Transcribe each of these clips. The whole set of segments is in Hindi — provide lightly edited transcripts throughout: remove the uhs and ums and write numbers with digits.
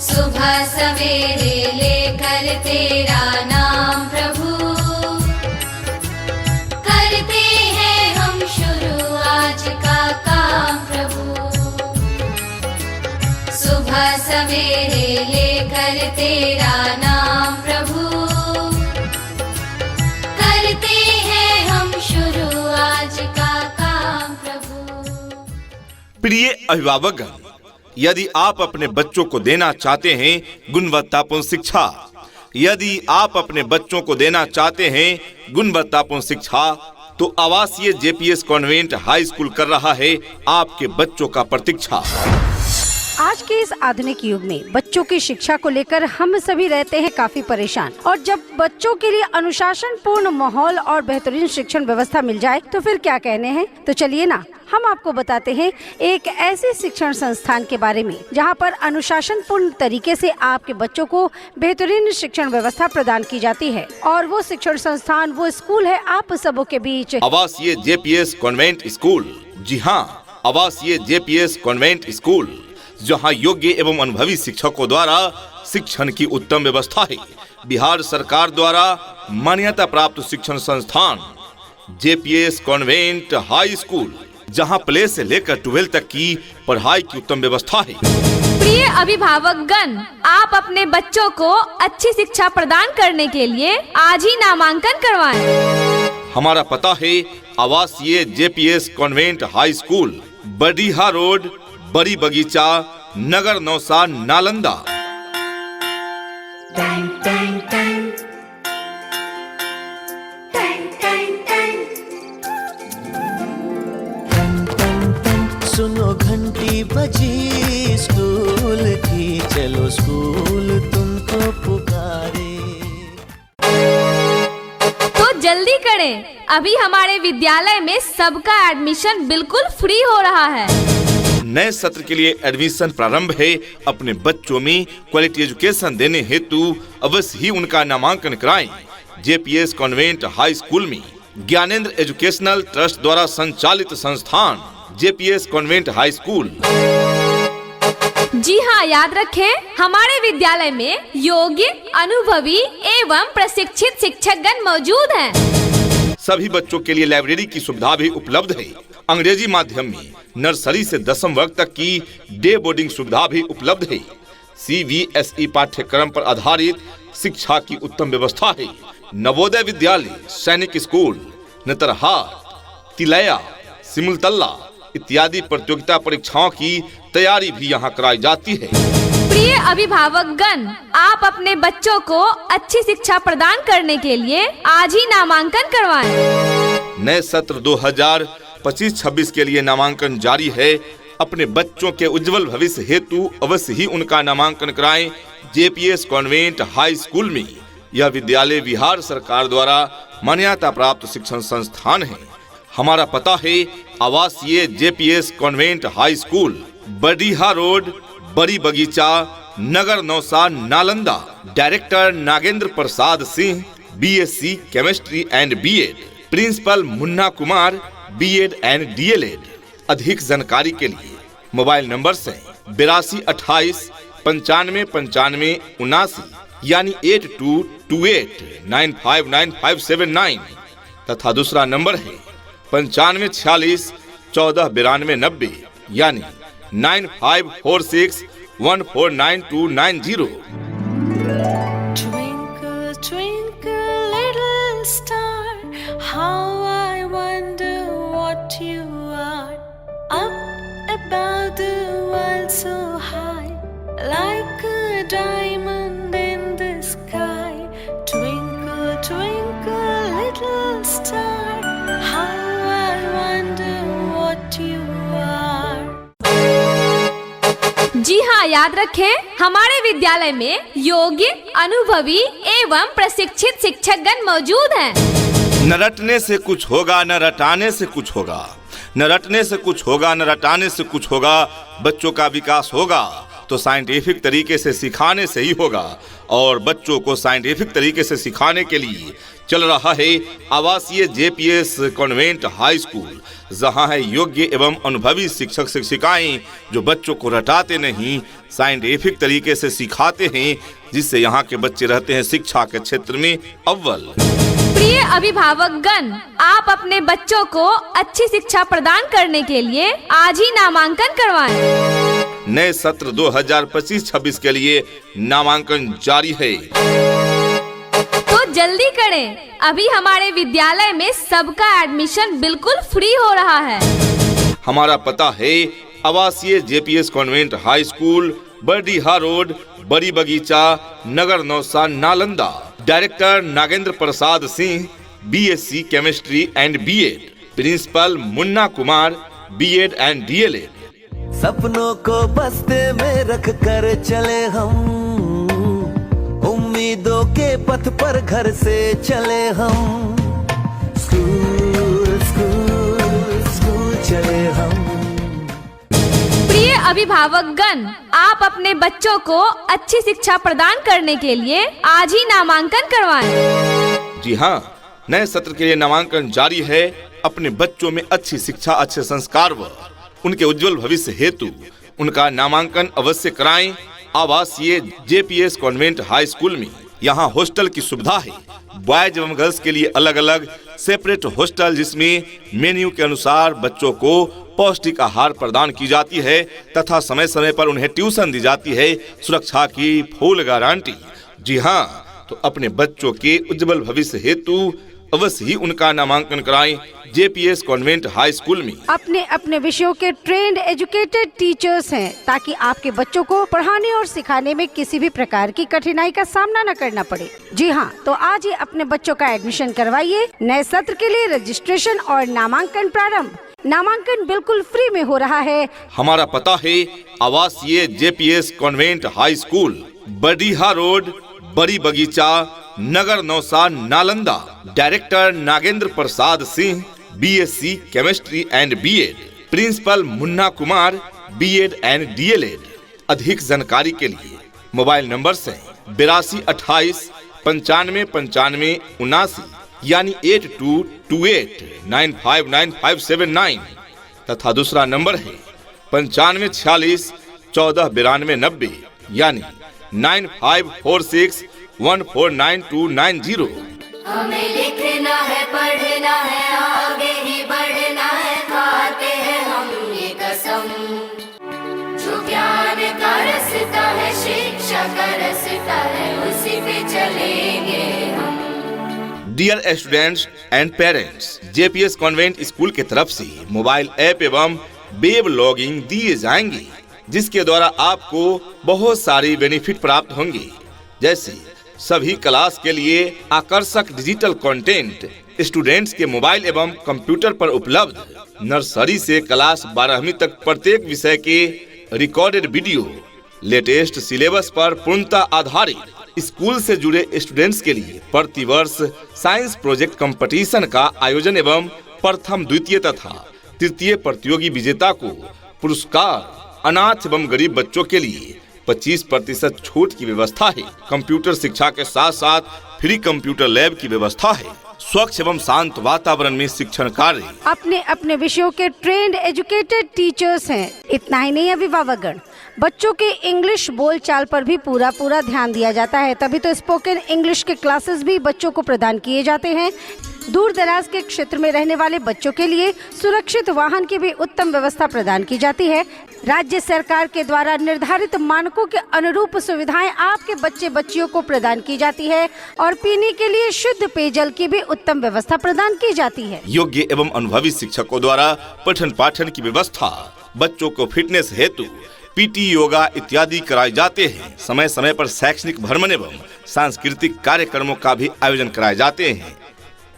सुबह सवेरे लेकर तेरा नाम प्रभु, करते हैं हम शुरू आज का काम प्रभु। सुबह सवेरे लेकर तेरा नाम प्रभु, करते हैं हम शुरू आज का काम प्रभु। प्रिय अभिभावक, यदि आप अपने बच्चों को देना चाहते हैं गुणवत्तापूर्ण शिक्षा, यदि आप अपने बच्चों को देना चाहते हैं गुणवत्तापूर्ण शिक्षा, तो आवासीय जेपीएस कॉन्वेंट हाई स्कूल कर रहा है आपके बच्चों का प्रतीक्षा। आज के इस आधुनिक युग में बच्चों की शिक्षा को लेकर हम सभी रहते हैं काफी परेशान, और जब बच्चों के लिए अनुशासन पूर्ण माहौल और बेहतरीन शिक्षण व्यवस्था मिल जाए तो फिर क्या कहने हैं। तो चलिए ना, हम आपको बताते हैं एक ऐसे शिक्षण संस्थान के बारे में जहां पर अनुशासन पूर्ण तरीके से आपके बच्चों को बेहतरीन शिक्षण व्यवस्था प्रदान की जाती है। और वो शिक्षण संस्थान, वो स्कूल है आप सबों के बीच आवासीय जेपीएस कॉन्वेंट स्कूल। जी हाँ, आवासीय जेपीएस कॉन्वेंट स्कूल, जहां योग्य एवं अनुभवी शिक्षकों द्वारा शिक्षण की उत्तम व्यवस्था है। बिहार सरकार द्वारा मान्यता प्राप्त शिक्षण संस्थान जेपीएस कॉन्वेंट हाई स्कूल, जहां प्ले से लेकर 12 तक की पढ़ाई की उत्तम व्यवस्था है। प्रिय अभिभावकगण, आप अपने बच्चों को अच्छी शिक्षा प्रदान करने के लिए आज ही नामांकन करवाएं। हमारा पता है आवासीय JPS convent high school, Badiha road, Badi Bagicha, Nagar Nausa, Nalanda. सुनो घंटी बजी स्कूल की, चलो स्कूल तुमको पुकारे। तो जल्दी करें, अभी हमारे विद्यालय में सबका एडमिशन बिल्कुल फ्री हो रहा है। नए सत्र के लिए एडमिशन प्रारंभ है। अपने बच्चों में क्वालिटी एजुकेशन देने हेतु अवश्य ही उनका नामांकन कराएं। जेपीएस कॉन्वेंट हाई स्कूल में ज्ञानेंद्र एजुकेशनल ट्रस्ट द्वारा संचालित संस्थान जेपीएस कॉन्वेंट हाई स्कूल। जी हाँ, याद रखें, हमारे विद्यालय में योग्य, अनुभवी एवं प्रशिक्षित शिक्षकगण मौजूद हैं। सभी बच्चों के लिए लाइब्रेरी की सुविधा भी उपलब्ध है। अंग्रेजी माध्यम में नर्सरी से 10वीं वर्ग तक की डे बोर्डिंग सुविधा भी उपलब्ध है। CBSE पाठ्यक्रम पर आधारित शिक्षा की उत्तम व्यवस्था है। नवोदय विद्यालय, सैनिक स्कूल, नेतरहाट, तिलैया, सिमुलतला इत्यादि प्रतियोगिता परीक्षाओं की तैयारी भी यहाँ कराई जाती है। प्रिय अभिभावकगण, आप अपने बच्चों को अच्छी शिक्षा प्रदान करने के लिए आज ही नामांकन करवाएं। नए सत्र 2025-26 के लिए नामांकन जारी है। अपने बच्चों के उज्जवल भविष्य हेतु अवश्य ही उनका नामांकन कराएं। जेपीएस कॉन्वेंट हाई स्कूल में यह विद्यालय बिहार सरकार द्वारा मान्यता प्राप्त शिक्षण संस्थान है। हमारा पता है आवासीय JPS convent high school, Badiha road, Badi Bagicha, Nagar Nausa, Nalanda. Director Nagendra Prasad Singh, BSc chemistry and BEd। Principal Munna Kumar, BEd and DLEd। अधिक जानकारी के लिए मोबाइल नंबर से 8228 95 95 79 यानी 8228 959579 तथा दूसरा नंबर है 9546 14 92 90 यानी 9546 149290। Twinkle, twinkle, little star, how I wonder what you are. Up above the world so high, like a diamond in the sky. Twinkle, twinkle, little star, how I wonder what you are. जी हाँ, याद रखें, हमारे विद्यालय में योग्य, अनुभवी एवं प्रशिक्षित शिक्षकगण मौजूद हैं। न रटने से कुछ होगा, न रटाने से कुछ होगा। न रटने से कुछ होगा, न रटाने से कुछ होगा। बच्चों का विकास होगा तो साइंटिफिक तरीके से सिखाने से ही होगा। और बच्चों को साइंटिफिक तरीके से सिखाने के लिए चल रहा है आवासीय जेपीएस कॉन्वेंट हाई स्कूल, जहां है योग्य एवं अनुभवी शिक्षक शिक्षिकाएं जो बच्चों को रटाते नहीं, साइंटिफिक तरीके से सिखाते हैं, जिससे यहाँ के बच्चे रहते हैं शिक्षा के क्षेत्र में अव्वल। प्रिय अभिभावकगण, आप अपने बच्चों को अच्छी शिक्षा प्रदान करने के लिए आज ही नामांकन करवाएं। नए सत्र 2025-26 के लिए नामांकन जारी है, तो जल्दी करें। अभी हमारे विद्यालय में सबका एडमिशन बिल्कुल फ्री हो रहा है। हमारा पता है आवासीय JPS convent high school, Bardiha road, Badi Bagicha, Nagar Nausa, Nalanda. Director Nagendra Prasad Singh, BSc chemistry and BEd. Principal Munna Kumar, BEd and DElEd. सपनों को बस्ते में रख कर चले हम, उम्मीदों के पथ पर घर से चले हम, स्कूल स्कूल स्कूल चले हम। प्रिय अभिभावकगण, आप अपने बच्चों को अच्छी शिक्षा प्रदान करने के लिए आज ही नामांकन करवाएं। जी हाँ, नए सत्र के लिए नामांकन जारी है। अपने बच्चों में अच्छी शिक्षा, अच्छे संस्कार व उनके उज्जवल भविष्य हेतु उनका नामांकन अवश्य कराएं। आवासीय जेपीएस कॉन्वेंट हाई स्कूल में यहाँ हॉस्टल की सुविधा है। बॉयज एवं गर्ल्स के लिए अलग अलग सेपरेट हॉस्टल, जिसमें मेन्यू के अनुसार बच्चों को पौष्टिक आहार प्रदान की जाती है तथा समय समय पर उन्हें ट्यूशन दी जाती है। सुरक्षा की फुल गारंटी। जी हाँ, तो अपने बच्चों के उज्जवल भविष्य हेतु अवश्य ही उनका नामांकन कराएं जेपीएस कॉन्वेंट हाई स्कूल में। अपने अपने विषयों के ट्रेंड एजुकेटेड टीचर्स हैं, ताकि आपके बच्चों को पढ़ाने और सिखाने में किसी भी प्रकार की कठिनाई का सामना न करना पड़े। जी हाँ, तो आज ही अपने बच्चों का एडमिशन करवाइए। नए सत्र के लिए रजिस्ट्रेशन और नामांकन प्रारंभ। नामांकन बिल्कुल फ्री में हो रहा है। हमारा पता है आवासीय JPS convent high school, Bardiha road, Badi Bagicha, Nagar Nausa, Nalanda. Director Nagendra Prasad Singh, BSc chemistry and BEd. Principal Munna Kumar, BEd and DElEd. अधिक जानकारी के लिए मोबाइल नंबर से 8228 95 95 79 यानी 8228959579 तथा दूसरा नंबर है 9546 14 92 90 यानी 9546149290। हमें लिखना है, पढ़ना है, आगे ही बढ़ना है, खाते हैं हम ये कसम। जो ज्ञान का रास्ता है, शिक्षा का रास्ता है, उसी पे चलेंगे हम। Dear students and parents, JPS convent school की तरफ से मोबाइल ऐप एवं वेब लॉगिंग दिए जाएंगे, जिसके द्वारा आपको बहुत सारी बेनिफिट प्राप्त होंगे, जैसे सभी क्लास के लिए आकर्षक डिजिटल कंटेंट स्टूडेंट्स के मोबाइल एवं कंप्यूटर पर उपलब्ध, नर्सरी से क्लास 12वीं तक प्रत्येक विषय के रिकॉर्डेड वीडियो, लेटेस्ट सिलेबस पर पूर्णतः आधारित, स्कूल से जुड़े स्टूडेंट्स के लिए प्रतिवर्ष साइंस प्रोजेक्ट कंपटीशन का आयोजन एवं प्रथम, द्वितीय तथा तृतीय प्रतियोगी विजेता को पुरस्कार, अनाथ एवं गरीब बच्चों के लिए 25% छूट की व्यवस्था है। कंप्यूटर शिक्षा के साथ साथ फ्री कंप्यूटर लैब की व्यवस्था है। स्वच्छ एवं शांत वातावरण में शिक्षण कार्य। अपने अपने विषयों के ट्रेंड एजुकेटेड टीचर्स हैं। इतना ही नहीं अभिभावकगण, बच्चों के इंग्लिश बोलचाल पर भी पूरा ध्यान दिया जाता है। तभी तो स्पोकन इंग्लिश के क्लासेस भी बच्चों को प्रदान किए जाते हैं। दूर दराज के क्षेत्र में रहने वाले बच्चों के लिए सुरक्षित वाहन की भी उत्तम व्यवस्था प्रदान की जाती है। राज्य सरकार के द्वारा निर्धारित मानकों के अनुरूप सुविधाएं आपके बच्चे बच्चियों को प्रदान की जाती है और पीने के लिए शुद्ध पेयजल की भी उत्तम व्यवस्था प्रदान की जाती है। योग्य एवं अनुभवी शिक्षकों द्वारा पठन पाठन की व्यवस्था, बच्चों को फिटनेस हेतु पीटी, योगा इत्यादि कराए जाते हैं। समय समय पर शैक्षणिक भ्रमण एवं सांस्कृतिक कार्यक्रमों का भी आयोजन कराए जाते हैं।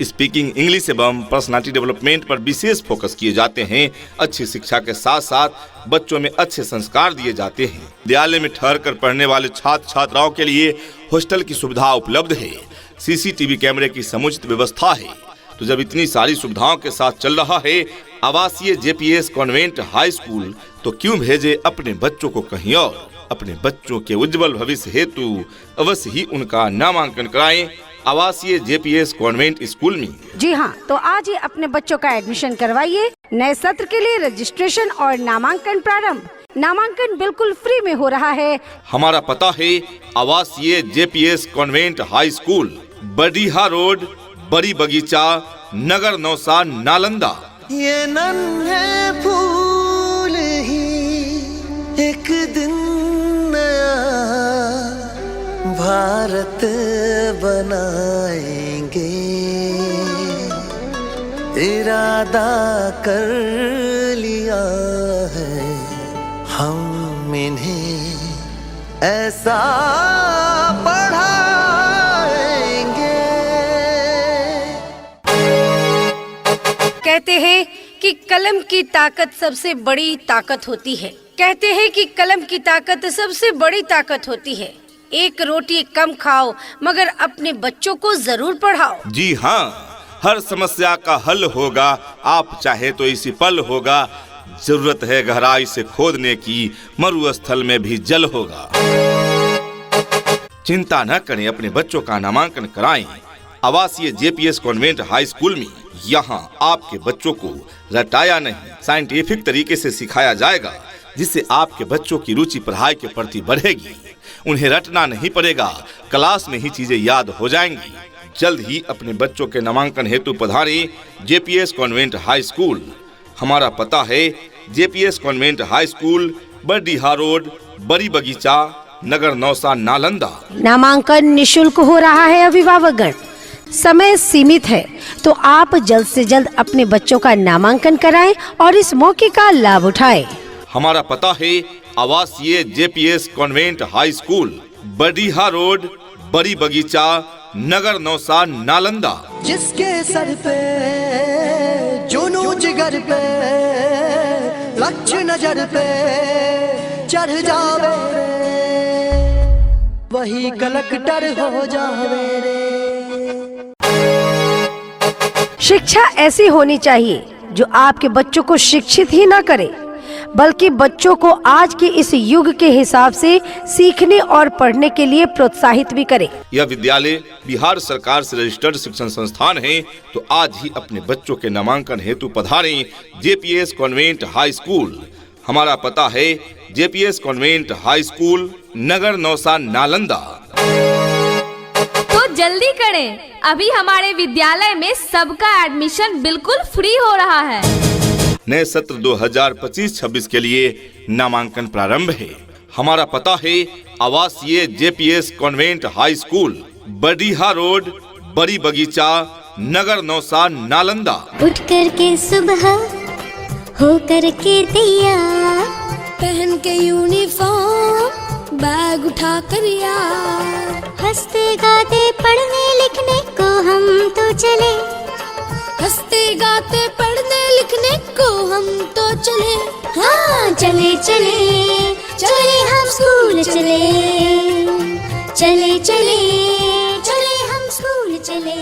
स्पीकिंग इंग्लिश एवं पर्सनालिटी डेवलपमेंट पर विशेष फोकस किए जाते हैं। अच्छी शिक्षा के साथ साथ बच्चों में अच्छे संस्कार दिए जाते हैं। विद्यालय में ठहर कर पढ़ने वाले छात्र छात्राओं के लिए हॉस्टल की सुविधा उपलब्ध है। सीसीटीवी कैमरे की समुचित व्यवस्था है। तो जब इतनी सारी सुविधाओं के साथ चल रहा है आवासीय जेपीएस कॉन्वेंट हाई स्कूल, तो क्यों भेजे अपने बच्चों को कहीं और। अपने बच्चों के उज्जवल भविष्य हेतु अवश्य ही उनका नामांकन कराएं आवासीय JPS कॉन्वेंट स्कूल में। जी हाँ, तो आज ही अपने बच्चों का एडमिशन करवाइए। नए सत्र के लिए रजिस्ट्रेशन और नामांकन प्रारंभ। नामांकन बिल्कुल फ्री में हो रहा है। हमारा पता है आवासीय JPS convent high school, Badiha road, Badi Bagicha, Nagar Nausa, Nalanda. ये नन्हे फूल ही एक दिन नया भारत बनाएंगे, इरादा कर लिया है हम इन्हें ऐसा पढ़ाएंगे। कहते हैं कि कलम की ताकत सबसे बड़ी ताकत होती है। कहते हैं कि कलम की ताकत सबसे बड़ी ताकत होती है। एक रोटी कम खाओ मगर अपने बच्चों को जरूर पढ़ाओ। जी हाँ, हर समस्या का हल होगा, आप चाहे तो इसी पल होगा। जरूरत है गहराई से खोदने की, मरुस्थल में भी जल होगा। चिंता न करें, अपने बच्चों का नामांकन कराएं आवासीय JPS कॉन्वेंट हाई स्कूल में। यहाँ आपके बच्चों को रटाया नहीं, साइंटिफिक तरीके से सिखाया जाएगा, जिससे आपके बच्चों की रुचि पढ़ाई के प्रति बढ़ेगी। उन्हें रटना नहीं पड़ेगा, क्लास में ही चीजें याद हो जाएंगी। जल्द ही अपने बच्चों के नामांकन हेतु पधारें JPS कॉन्वेंट हाई स्कूल। हमारा पता है JPS convent high school, Badiha road, Badi Bagicha, Nagar Nausa, Nalanda. नामांकन निशुल्क हो रहा है अभिभावकगण। समय सीमित है, तो आप जल्द से जल्द अपने बच्चों का नामांकन कराएं और इस मौके का लाभ उठाएं। हमारा पता है आवासीय JPS convent high school, Badiha road, Badi Bagicha, Nagar Nausa, Nalanda. जिसके सर पे जुनून जिगर पे लक्ष्य नजर पे चढ़ जावे रे, वही कलेक्टर हो जावे रे। शिक्षा ऐसी होनी चाहिए जो आपके बच्चों को शिक्षित ही न करे, बल्कि बच्चों को आज के इस युग के हिसाब से सीखने और पढ़ने के लिए प्रोत्साहित भी करे। यह विद्यालय बिहार सरकार से रजिस्टर्ड शिक्षण संस्थान है, तो आज ही अपने बच्चों के नामांकन हेतु पधारें JPS कॉन्वेंट हाई स्कूल। हमारा पता है JPS कॉन्वेंट हाई स्कूल, नगर नौसा, नालंदा। तो जल्दी करें, अभी हमारे विद्यालय में सबका एडमिशन बिल्कुल फ्री हो रहा है। नए सत्र 2025-26 के लिए नामांकन प्रारंभ है। हमारा पता है आवासीय JPS convent high school, Badiha road, Badi Bagicha, Nagar Nausa, Nalanda. उठ कर के सुबह हो कर के तैयार, पहन के यूनिफॉर्म बैग उठा कर यार, हंसते गाते पढ़ने लिखने को हम तो चले, हंसते गाते पढ़ने लिखने को हम तो चले। हाँ चले चले चले हम स्कूल चले, चले चले चले हम स्कूल चले।